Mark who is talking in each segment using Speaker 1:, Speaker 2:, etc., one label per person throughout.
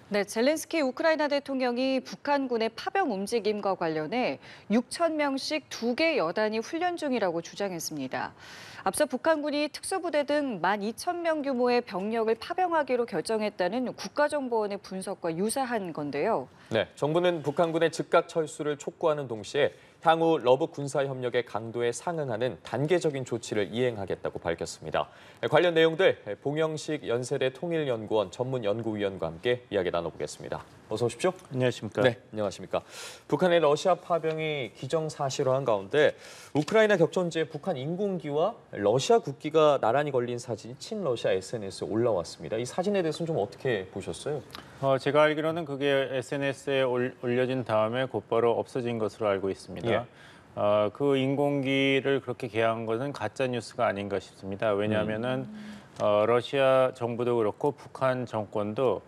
Speaker 1: 네, 젤렌스키 우크라이나 대통령이 북한군의 파병 움직임과 관련해 6천 명씩 2개 여단이 훈련 중이라고 주장했습니다. 앞서 북한군이 특수부대 등 12,000명 규모의 병력을 파병하기로 결정했다는 국가정보원의 분석과 유사한 건데요.
Speaker 2: 네, 정부는 북한군의 즉각 철수를 촉구하는 동시에 향후 러브 군사 협력의 강도에 상응하는 단계적인 조치를 이행하겠다고 밝혔습니다. 관련 내용들 봉영식 연세대 통일연구원 전문연구위원과 함께 이야기 나눠보겠습니다. 어서 오십시오.
Speaker 3: 안녕하십니까.
Speaker 2: 네, 안녕하십니까. 북한의 러시아 파병이 기정사실화한 가운데 우크라이나 격전지에 북한 인공기와 러시아 국기가 나란히 걸린 사진이 친러시아 SNS에 올라왔습니다. 이 사진에 대해서는 좀 어떻게 보셨어요?
Speaker 3: 제가 알기로는 그게 SNS에 올려진 다음에 곧바로 없어진 것으로 알고 있습니다.
Speaker 2: 예.
Speaker 3: 그 인공기를 그렇게 개양한 것은 가짜 뉴스가 아닌가 싶습니다. 왜냐하면은 러시아 정부도 그렇고 북한 정권도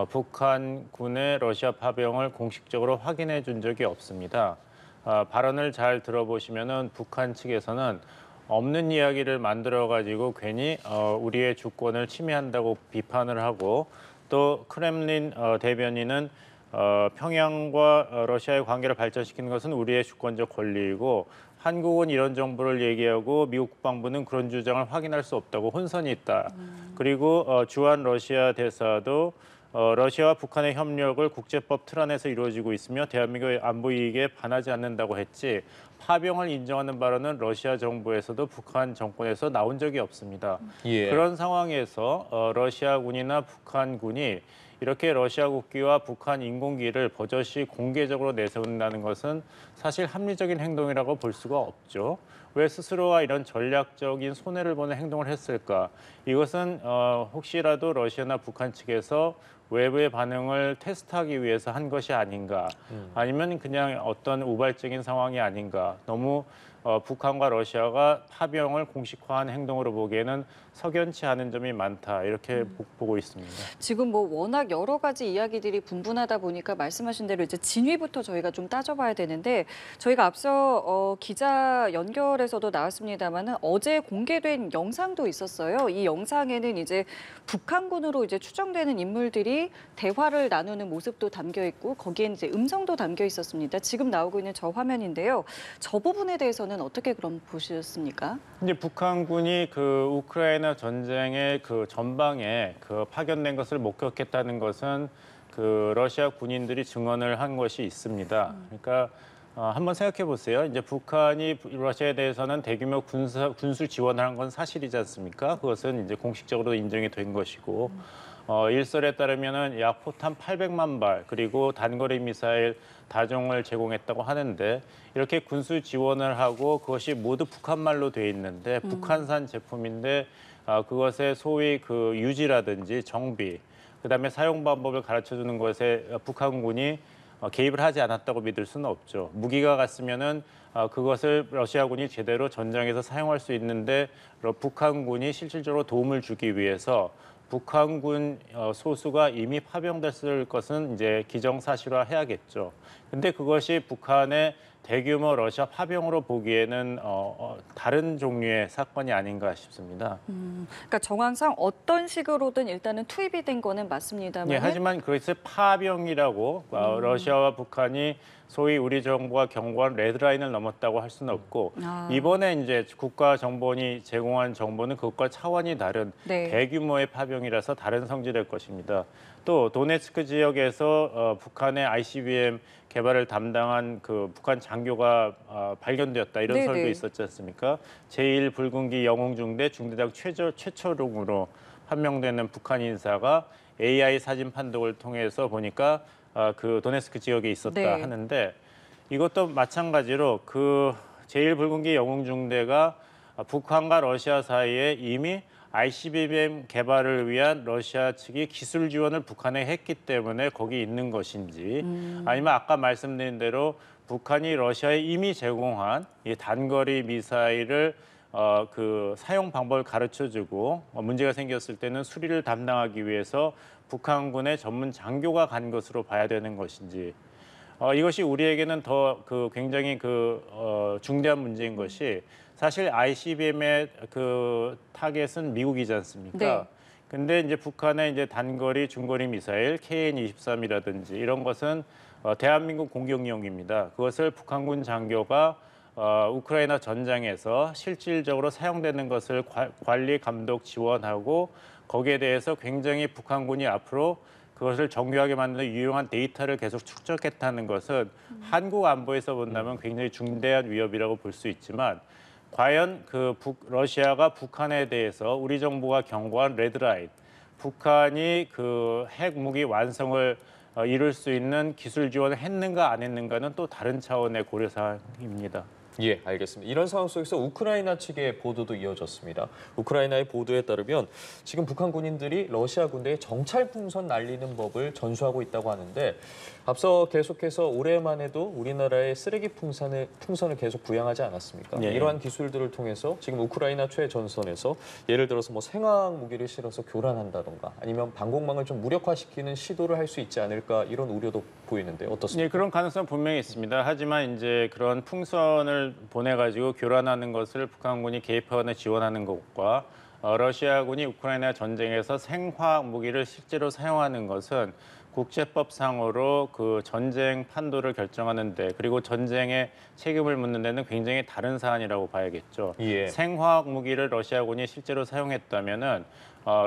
Speaker 3: 북한군의 러시아 파병을 공식적으로 확인해 준 적이 없습니다. 발언을 잘 들어보시면은 북한 측에서는 없는 이야기를 만들어 가지고 괜히 우리의 주권을 침해한다고 비판을 하고 또 크렘린 대변인은 평양과 러시아의 관계를 발전시키는 것은 우리의 주권적 권리이고 한국은 이런 정보를 얘기하고 미국 국방부는 그런 주장을 확인할 수 없다고 혼선이 있다. 그리고 주한 러시아 대사도 러시아와 북한의 협력을 국제법 틀 안에서 이루어지고 있으며 대한민국의 안보 이익에 반하지 않는다고 했지 파병을 인정하는 발언은 러시아 정부에서도 북한 정권에서 나온 적이 없습니다.
Speaker 2: 예.
Speaker 3: 그런 상황에서 러시아군이나 북한군이 이렇게 러시아 국기와 북한 인공기를 버젓이 공개적으로 내세운다는 것은 사실 합리적인 행동이라고 볼 수가 없죠. 왜 스스로가 이런 전략적인 손해를 보는 행동을 했을까? 이것은 혹시라도 러시아나 북한 측에서 외부의 반응을 테스트하기 위해서 한 것이 아닌가, 아니면 그냥 어떤 우발적인 상황이 아닌가. 너무 북한과 러시아가 파병을 공식화한 행동으로 보기에는 석연치 않은 점이 많다, 이렇게 보고 있습니다.
Speaker 1: 지금 뭐 워낙 여러 가지 이야기들이 분분하다 보니까 말씀하신 대로 이제 진위부터 저희가 좀 따져봐야 되는데 저희가 앞서 기자 연결에서도 나왔습니다만은 어제 공개된 영상도 있었어요. 이 영상에는 이제 북한군으로 이제 추정되는 인물들이 대화를 나누는 모습도 담겨 있고 거기엔 이제 음성도 담겨 있었습니다. 지금 나오고 있는 저 화면인데요. 저 부분에 대해서는 어떻게 그럼 보셨습니까?
Speaker 3: 이제 북한군이 그 우크라이나 전쟁의 그 전방에 그 파견된 것을 목격했다는 것은 그 러시아 군인들이 증언을 한 것이 있습니다. 그러니까 한번 생각해 보세요. 이제 북한이 러시아에 대해서는 대규모 군수 지원을 한 건 사실이지 않습니까? 그것은 이제 공식적으로 인정이 된 것이고 일설에 따르면은 약 포탄 800만 발 그리고 단거리 미사일 다종을 제공했다고 하는데 이렇게 군수 지원을 하고 그것이 모두 북한말로 돼 있는데 북한산 제품인데 그것의 소위 그 유지라든지 정비 그다음에 사용 방법을 가르쳐 주는 것에 북한군이 개입을 하지 않았다고 믿을 수는 없죠. 무기가 갔으면은 그것을 러시아군이 제대로 전장에서 사용할 수 있는데 북한군이 실질적으로 도움을 주기 위해서 북한군 소수가 이미 파병됐을 것은 이제 기정사실화해야겠죠. 근데 그것이 북한의 대규모 러시아 파병으로 보기에는 다른 종류의 사건이 아닌가 싶습니다.
Speaker 1: 그러니까 정황상 어떤 식으로든 일단은 투입이 된 거는 맞습니다만.
Speaker 3: 예, 하지만 그것을 파병이라고 러시아와 북한이 소위 우리 정부가 경고한 레드라인을 넘었다고 할 수는 없고 이번에 이제 국가정보원이 제공한 정보는 그것과 차원이 다른
Speaker 1: 네.
Speaker 3: 대규모의 파병이라서 다른 성질일 것입니다. 또 도네츠크 지역에서 북한의 ICBM 개발을 담당한 그 북한 장교가 발견되었다 이런
Speaker 1: 네네.
Speaker 3: 설도 있었지 않습니까? 제1붉은기 영웅중대 중대장 최초롱으로 판명되는 북한 인사가 AI 사진 판독을 통해서 보니까 그 도네스크 지역에 있었다
Speaker 1: 네.
Speaker 3: 하는데 이것도 마찬가지로 그 제1붉은기 영웅중대가 북한과 러시아 사이에 이미 ICBM 개발을 위한 러시아 측이 기술 지원을 북한에 했기 때문에 거기 있는 것인지 아니면 아까 말씀드린 대로 북한이 러시아에 이미 제공한 이 단거리 미사일을 그 사용 방법을 가르쳐주고 문제가 생겼을 때는 수리를 담당하기 위해서 북한군의 전문 장교가 간 것으로 봐야 되는 것인지 이것이 우리에게는 더 그 굉장히 그 중대한 문제인 것이 사실 ICBM의 그 타겟은 미국이지 않습니까?
Speaker 1: 네.
Speaker 3: 근데 이제 북한의 이제 단거리, 중거리 미사일 KN-23이라든지 이런 것은 대한민국 공격용입니다. 그것을 북한군 장교가 우크라이나 전장에서 실질적으로 사용되는 것을 관리, 감독, 지원하고 거기에 대해서 굉장히 북한군이 앞으로 그것을 정교하게 만드는 유용한 데이터를 계속 축적했다는 것은 한국 안보에서 본다면 굉장히 중대한 위협이라고 볼 수 있지만 과연 러시아가 북한에 대해서 우리 정부가 경고한 레드라인, 북한이 그 핵무기 완성을 이룰 수 있는 기술 지원을 했는가 안 했는가는 또 다른 차원의 고려 사항입니다.
Speaker 2: 예, 알겠습니다. 이런 상황 속에서 우크라이나 측의 보도도 이어졌습니다. 우크라이나의 보도에 따르면 지금 북한 군인들이 러시아 군대에 정찰 풍선 날리는 법을 전수하고 있다고 하는데 앞서 계속해서 올해만 해도 우리나라의 쓰레기 풍선을 계속 부양하지 않았습니까?
Speaker 3: 예.
Speaker 2: 이러한 기술들을 통해서 지금 우크라이나 최전선에서 예를 들어서 뭐 생화학 무기를 실어서 교란한다던가 아니면 방공망을 좀 무력화시키는 시도를 할 수 있지 않을까 이런 우려도 보이는데 어떻습니까?
Speaker 3: 네, 그런 가능성 분명히 있습니다. 하지만 이제 그런 풍선을 보내가지고 교란하는 것을 북한군이 개입하거나 지원하는 것과 러시아군이 우크라이나 전쟁에서 생화학 무기를 실제로 사용하는 것은 국제법상으로 그 전쟁 판도를 결정하는데 그리고 전쟁의 책임을 묻는 데는 굉장히 다른 사안이라고 봐야겠죠.
Speaker 2: 예.
Speaker 3: 생화학 무기를 러시아군이 실제로 사용했다면은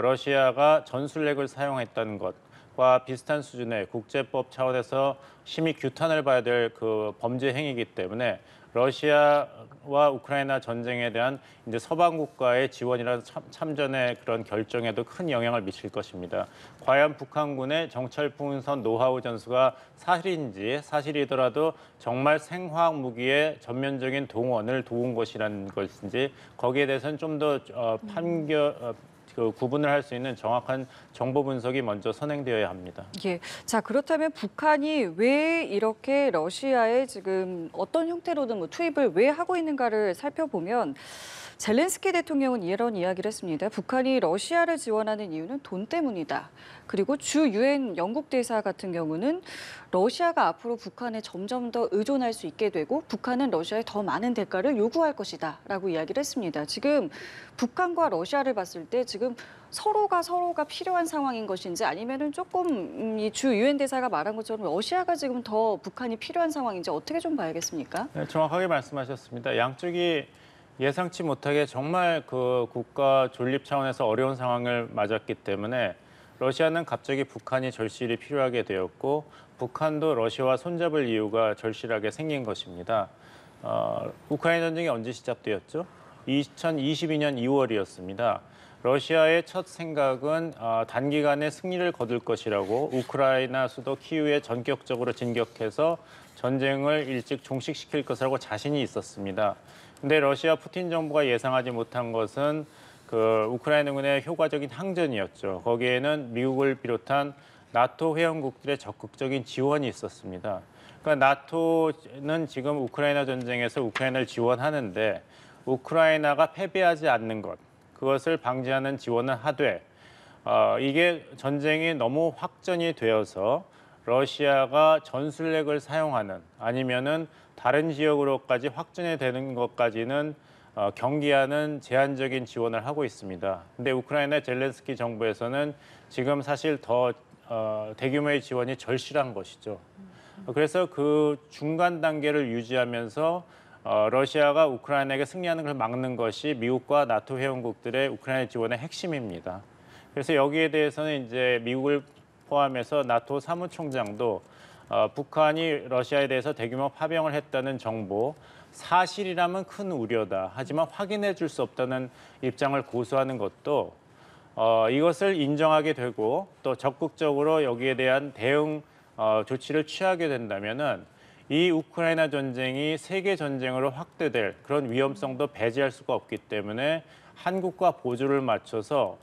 Speaker 3: 러시아가 전술핵을 사용했다는 것과 비슷한 수준의 국제법 차원에서 심히 규탄을 봐야 될 그 범죄 행위이기 때문에 러시아와 우크라이나 전쟁에 대한 이제 서방 국가의 지원이라는 참전의 그런 결정에도 큰 영향을 미칠 것입니다. 과연 북한군의 정찰풍선 노하우 전수가 사실인지 사실이더라도 정말 생화학 무기의 전면적인 동원을 도운 것이라는 것인지 거기에 대해서는 좀 더 구분을 할 수 있는 정확한 정보 분석이 먼저 선행되어야 합니다.
Speaker 1: 예. 자, 그렇다면 북한이 왜 이렇게 러시아에 지금 어떤 형태로든 뭐 투입을 왜 하고 있는가를 살펴보면 젤렌스키 대통령은 이런 이야기를 했습니다. 북한이 러시아를 지원하는 이유는 돈 때문이다. 그리고 주 유엔 영국 대사 같은 경우는 러시아가 앞으로 북한에 점점 더 의존할 수 있게 되고 북한은 러시아에 더 많은 대가를 요구할 것이다 라고 이야기를 했습니다. 지금 북한과 러시아를 봤을 때 지금 서로가 필요한 상황인 것인지 아니면은 조금 이 주 유엔 대사가 말한 것처럼 러시아가 지금 더 북한이 필요한 상황인지 어떻게 좀 봐야겠습니까?
Speaker 3: 네, 정확하게 말씀하셨습니다. 양쪽이 예상치 못하게 정말 그 국가 존립 차원에서 어려운 상황을 맞았기 때문에 러시아는 갑자기 북한이 절실히 필요하게 되었고 북한도 러시아와 손잡을 이유가 절실하게 생긴 것입니다. 우크라이나 전쟁이 언제 시작되었죠? 2022년 2월이었습니다. 러시아의 첫 생각은 단기간에 승리를 거둘 것이라고 우크라이나 수도 키우에 전격적으로 진격해서 전쟁을 일찍 종식시킬 것이라고 자신이 있었습니다. 근데 러시아 푸틴 정부가 예상하지 못한 것은 그 우크라이나군의 효과적인 항전이었죠. 거기에는 미국을 비롯한 나토 회원국들의 적극적인 지원이 있었습니다. 그러니까 나토는 지금 우크라이나 전쟁에서 우크라이나를 지원하는데 우크라이나가 패배하지 않는 것, 그것을 방지하는 지원을 하되 이게 전쟁이 너무 확전이 되어서 러시아가 전술핵을 사용하는 아니면은 다른 지역으로까지 확전이 되는 것까지는 경계하는 제한적인 지원을 하고 있습니다. 근데 우크라이나 젤렌스키 정부에서는 지금 사실 더 대규모의 지원이 절실한 것이죠. 그래서 그 중간 단계를 유지하면서 러시아가 우크라이나에게 승리하는 걸 막는 것이 미국과 나토 회원국들의 우크라이나 지원의 핵심입니다. 그래서 여기에 대해서는 이제 미국을 포함해서 나토 사무총장도 북한이 러시아에 대해서 대규모 파병을 했다는 정보, 사실이라면 큰 우려다. 하지만 확인해 줄 수 없다는 입장을 고수하는 것도 이것을 인정하게 되고 또 적극적으로 여기에 대한 대응 조치를 취하게 된다면은 이 우크라이나 전쟁이 세계 전쟁으로 확대될 그런 위험성도 배제할 수가 없기 때문에 한국과 보조를 맞춰서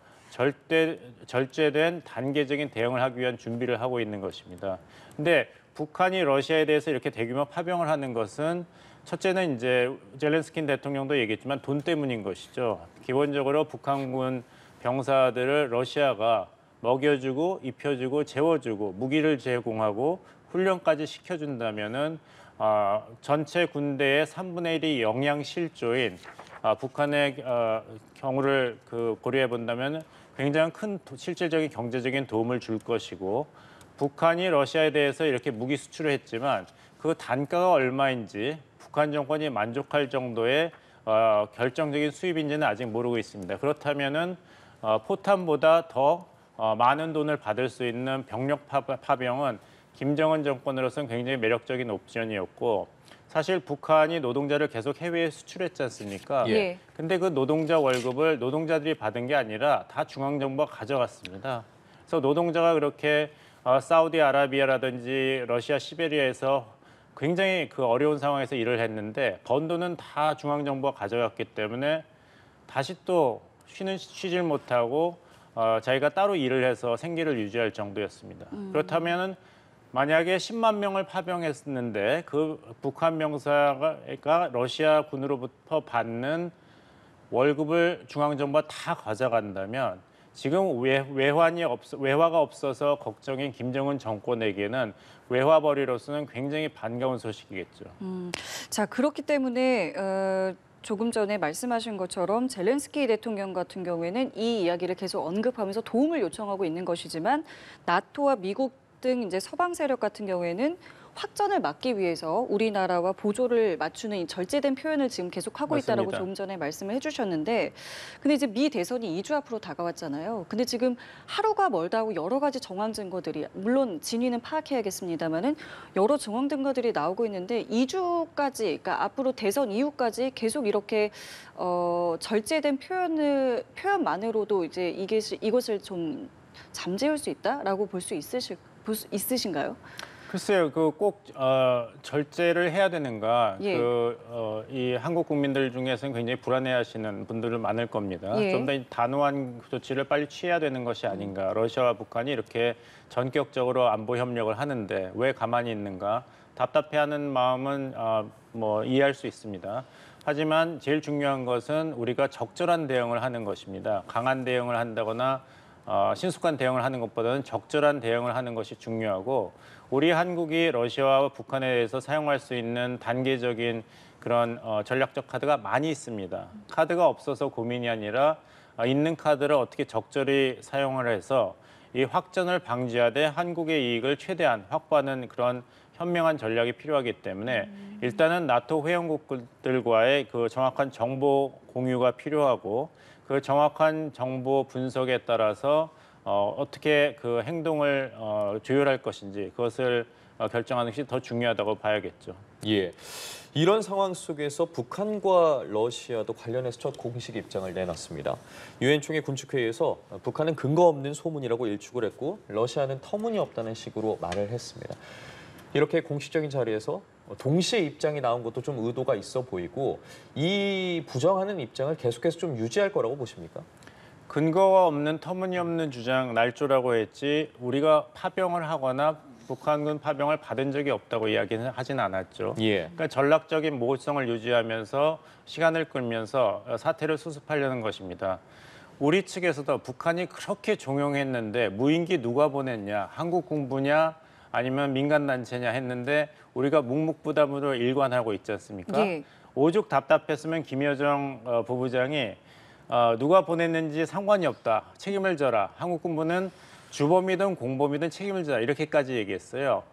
Speaker 3: 절제된 단계적인 대응을 하기 위한 준비를 하고 있는 것입니다. 근데 북한이 러시아에 대해서 이렇게 대규모 파병을 하는 것은 첫째는 이제 젤렌스키 대통령도 얘기했지만 돈 때문인 것이죠. 기본적으로 북한군 병사들을 러시아가 먹여주고 입혀주고 재워주고 무기를 제공하고 훈련까지 시켜준다면은 전체 군대의 3분의 1이 영양 실조인 북한의 경우를 고려해 본다면 굉장히 큰 실질적인 경제적인 도움을 줄 것이고 북한이 러시아에 대해서 이렇게 무기 수출을 했지만 그 단가가 얼마인지 북한 정권이 만족할 정도의 결정적인 수입인지는 아직 모르고 있습니다. 그렇다면은 포탄보다 더 많은 돈을 받을 수 있는 병력 파병은 김정은 정권으로서는 굉장히 매력적인 옵션이었고 사실 북한이 노동자를 계속 해외에 수출했지 않습니까?
Speaker 1: 예.
Speaker 3: 근데 그 노동자 월급을 노동자들이 받은 게 아니라 다 중앙정부가 가져갔습니다. 그래서 노동자가 그렇게 사우디아라비아라든지 러시아 시베리아에서 굉장히 그 어려운 상황에서 일을 했는데 번 돈은 다 중앙정부가 가져갔기 때문에 다시 또 쉬질 못하고 자기가 따로 일을 해서 생계를 유지할 정도였습니다. 그렇다면은 만약에 10만 명을 파병했는데 그 북한 병사가 러시아 군으로부터 받는 월급을 중앙정부가 다 가져간다면 지금 외화가 없어서 걱정인 김정은 정권에게는 외화벌이로서는 굉장히 반가운 소식이겠죠.
Speaker 1: 자, 그렇기 때문에 조금 전에 말씀하신 것처럼 젤렌스키 대통령 같은 경우에는 이 이야기를 계속 언급하면서 도움을 요청하고 있는 것이지만 나토와 미국 등 이제 서방 세력 같은 경우에는 확전을 막기 위해서 우리나라와 보조를 맞추는 이 절제된 표현을 지금 계속 하고 있다라고
Speaker 3: 맞습니다.
Speaker 1: 조금 전에 말씀을 해주셨는데, 근데 이제 미 대선이 2주 앞으로 다가왔잖아요. 근데 지금 하루가 멀다 하고 여러 가지 정황 증거들이, 물론 진위는 파악해야겠습니다만은 여러 정황 증거들이 나오고 있는데 2주까지, 그러니까 앞으로 대선 이후까지 계속 이렇게 절제된 표현만으로도 이제 이것을 좀 잠재울 수 있다라고 볼 수 있으신가요?
Speaker 3: 글쎄요, 그 꼭 절제를 해야 되는가?
Speaker 1: 예.
Speaker 3: 이 한국 국민들 중에서는 굉장히 불안해하시는 분들은 많을 겁니다.
Speaker 1: 예.
Speaker 3: 좀 더 단호한 조치를 빨리 취해야 되는 것이 아닌가? 러시아와 북한이 이렇게 전격적으로 안보 협력을 하는데 왜 가만히 있는가? 답답해하는 마음은 뭐 이해할 수 있습니다. 하지만 제일 중요한 것은 우리가 적절한 대응을 하는 것입니다. 강한 대응을 한다거나 신속한 대응을 하는 것보다는 적절한 대응을 하는 것이 중요하고 우리 한국이 러시아와 북한에 대해서 사용할 수 있는 단계적인 그런 전략적 카드가 많이 있습니다. 카드가 없어서 고민이 아니라 있는 카드를 어떻게 적절히 사용을 해서 이 확전을 방지하되 한국의 이익을 최대한 확보하는 그런 현명한 전략이 필요하기 때문에 일단은 나토 회원국들과의 그 정확한 정보 공유가 필요하고 그 정확한 정보 분석에 따라서 어떻게 그 행동을 조율할 것인지 그것을 결정하는 것이 더 중요하다고 봐야겠죠.
Speaker 2: 예. 이런 상황 속에서 북한과 러시아도 관련해서 첫 공식 입장을 내놨습니다. 유엔 총회 군축회의에서 북한은 근거 없는 소문이라고 일축을 했고 러시아는 터무니없다는 식으로 말을 했습니다. 이렇게 공식적인 자리에서 동시에 입장이 나온 것도 좀 의도가 있어 보이고 이 부정하는 입장을 계속해서 좀 유지할 거라고 보십니까?
Speaker 3: 근거가 없는 터무니없는 주장 날조라고 했지 우리가 파병을 하거나 북한군 파병을 받은 적이 없다고 이야기는 하진 않았죠.
Speaker 2: 예.
Speaker 3: 그러니까 전략적인 모호성을 유지하면서 시간을 끌면서 사태를 수습하려는 것입니다. 우리 측에서도 북한이 그렇게 종용했는데 무인기 누가 보냈냐, 한국 군부냐 아니면 민간단체냐 했는데 우리가 묵묵부답으로 일관하고 있지 않습니까?
Speaker 1: 예.
Speaker 3: 오죽 답답했으면 김여정 부부장이 누가 보냈는지 상관이 없다. 책임을 져라. 한국 군부는 주범이든 공범이든 책임을 져라. 이렇게까지 얘기했어요.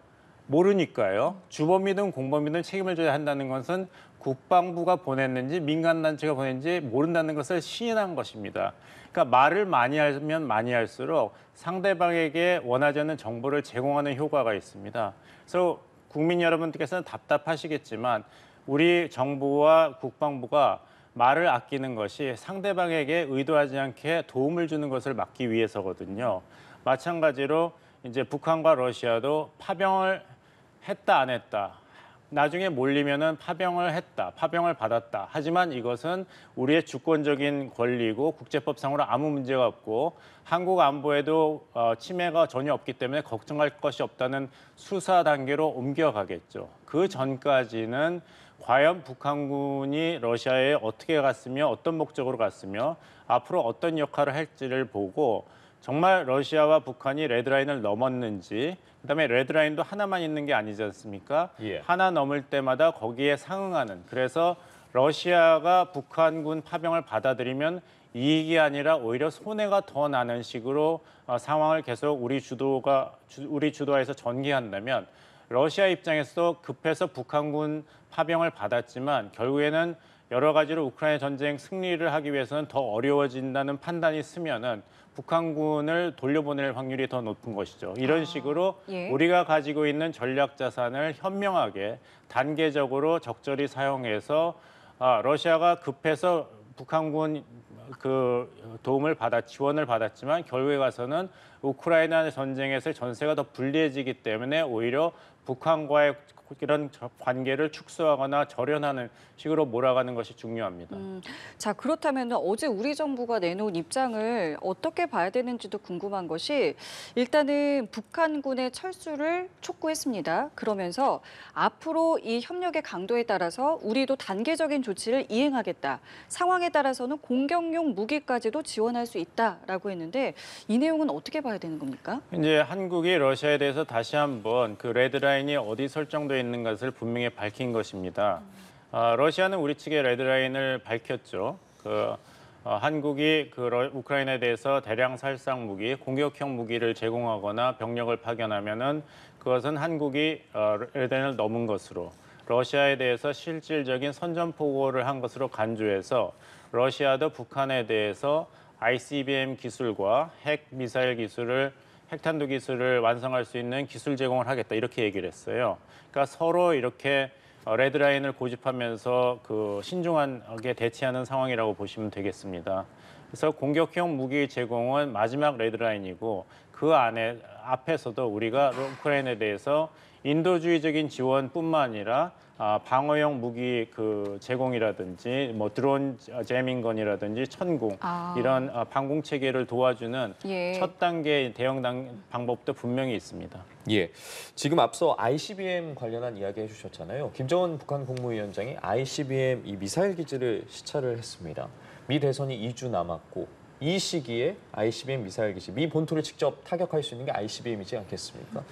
Speaker 3: 모르니까요. 주범이든 공범이든 책임을 져야 한다는 것은 국방부가 보냈는지 민간단체가 보냈는지 모른다는 것을 시인한 것입니다. 그러니까 말을 많이 하면 많이 할수록 상대방에게 원하지 않는 정보를 제공하는 효과가 있습니다. 그래서 국민 여러분들께서는 답답하시겠지만 우리 정부와 국방부가 말을 아끼는 것이 상대방에게 의도하지 않게 도움을 주는 것을 막기 위해서거든요. 마찬가지로 이제 북한과 러시아도 파병을 했다 안 했다. 나중에 몰리면은 파병을 했다, 파병을 받았다. 하지만 이것은 우리의 주권적인 권리고 국제법상으로 아무 문제가 없고 한국 안보에도 침해가 전혀 없기 때문에 걱정할 것이 없다는 수사 단계로 옮겨가겠죠. 그 전까지는 과연 북한군이 러시아에 어떻게 갔으며 어떤 목적으로 갔으며 앞으로 어떤 역할을 할지를 보고 정말 러시아와 북한이 레드라인을 넘었는지 그다음에 레드라인도 하나만 있는 게 아니지 않습니까?
Speaker 2: 예.
Speaker 3: 하나 넘을 때마다 거기에 상응하는 그래서 러시아가 북한군 파병을 받아들이면 이익이 아니라 오히려 손해가 더 나는 식으로 상황을 계속 우리 주도하에서 전개한다면 러시아 입장에서도 급해서 북한군 파병을 받았지만 결국에는 여러 가지로 우크라이나 전쟁 승리를 하기 위해서는 더 어려워진다는 판단이 있으면은 북한군을 돌려보낼 확률이 더 높은 것이죠. 이런 식으로
Speaker 1: 예.
Speaker 3: 우리가 가지고 있는 전략 자산을 현명하게 단계적으로 적절히 사용해서 러시아가 급해서 북한군 지원을 받았지만 결국에 가서는 우크라이나 전쟁에서 전세가 더 불리해지기 때문에 오히려 북한과의 이런 관계를 축소하거나 절연하는 식으로 몰아가는 것이 중요합니다.
Speaker 1: 자, 그렇다면 어제 우리 정부가 내놓은 입장을 어떻게 봐야 되는지도 궁금한 것이 일단은 북한군의 철수를 촉구했습니다. 그러면서 앞으로 이 협력의 강도에 따라서 우리도 단계적인 조치를 이행하겠다. 상황에 따라서는 공격용 무기까지도 지원할 수 있다라고 했는데 이 내용은 어떻게 봐야 되는 겁니까?
Speaker 3: 이제 한국이 러시아에 대해서 다시 한번 그 레드라인이 어디 설정되어 있는 것을 분명히 밝힌 것입니다. 러시아는 우리 측의 레드라인을 밝혔죠. 한국이 우크라이나에 대해서 대량 살상 무기, 공격형 무기를 제공하거나 병력을 파견하면은 그것은 한국이 레드라인을 넘은 것으로 러시아에 대해서 실질적인 선전포고를 한 것으로 간주해서 러시아도 북한에 대해서 ICBM 기술과 핵 미사일 기술을 핵탄두 기술을 완성할 수 있는 기술 제공을 하겠다 이렇게 얘기를 했어요. 그러니까 서로 이렇게 레드라인을 고집하면서 신중하게 대치하는 상황이라고 보시면 되겠습니다. 그래서 공격형 무기 제공은 마지막 레드라인이고 그 앞에서도 우리가 우크라이나에 대해서 인도주의적인 지원뿐만 아니라 방어용 무기 제공이라든지 뭐 드론 제밍건이라든지 천궁 이런 방공 체계를 도와주는
Speaker 1: 예.
Speaker 3: 첫 단계 대응 방법도 분명히 있습니다.
Speaker 2: 예, 지금 앞서 ICBM 관련한 이야기 해주셨잖아요. 김정은 북한 국무위원장이 ICBM 이 미사일 기지를 시찰을 했습니다. 미 대선이 2주 남았고 이 시기에 ICBM 미사일 기지, 미 본토를 직접 타격할 수 있는 게 ICBM이지 않겠습니까?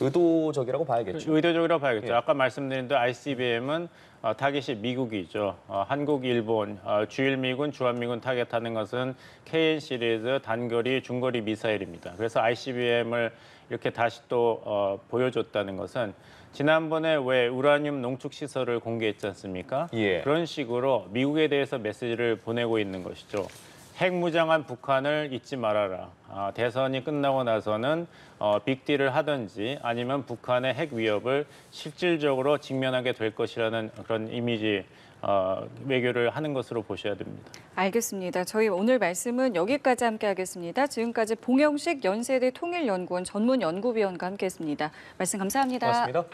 Speaker 2: 의도적이라고 봐야겠죠.
Speaker 3: 의도적이라고 봐야겠죠.
Speaker 2: 예.
Speaker 3: 아까 말씀드린 대로 ICBM은 타겟이 미국이죠. 한국, 일본, 주일미군, 주한미군 타겟하는 것은 KN 시리즈 단거리, 중거리 미사일입니다. 그래서 ICBM을 이렇게 다시 또 보여줬다는 것은 지난번에 왜 우라늄 농축 시설을 공개했지 않습니까?
Speaker 2: 예.
Speaker 3: 그런 식으로 미국에 대해서 메시지를 보내고 있는 것이죠. 핵무장한 북한을 잊지 말아라. 대선이 끝나고 나서는 빅딜을 하든지 아니면 북한의 핵 위협을 실질적으로 직면하게 될 것이라는 그런 이미지 외교를 하는 것으로 보셔야 됩니다.
Speaker 1: 알겠습니다. 저희 오늘 말씀은 여기까지 함께하겠습니다. 지금까지 봉영식 연세대 통일연구원 전문연구위원과 함께했습니다. 말씀 감사합니다.
Speaker 2: 고맙습니다.